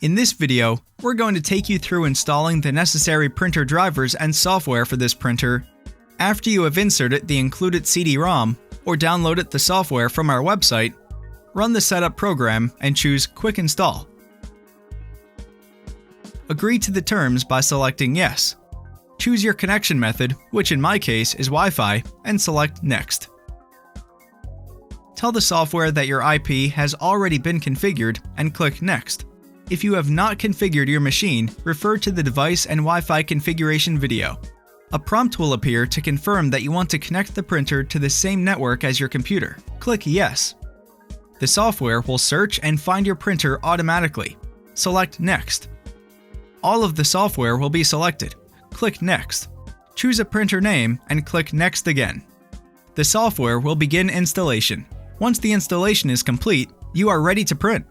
In this video, we're going to take you through installing the necessary printer drivers and software for this printer. After you have inserted the included CD-ROM or downloaded the software from our website, run the setup program and choose Quick Install. Agree to the terms by selecting Yes. Choose your connection method, which in my case is Wi-Fi, and select Next. Tell the software that your IP has already been configured and click Next. If you have not configured your machine, refer to the device and Wi-Fi configuration video. A prompt will appear to confirm that you want to connect the printer to the same network as your computer. Click Yes. The software will search and find your printer automatically. Select Next. All of the software will be selected. Click Next. Choose a printer name and click Next again. The software will begin installation. Once the installation is complete, you are ready to print.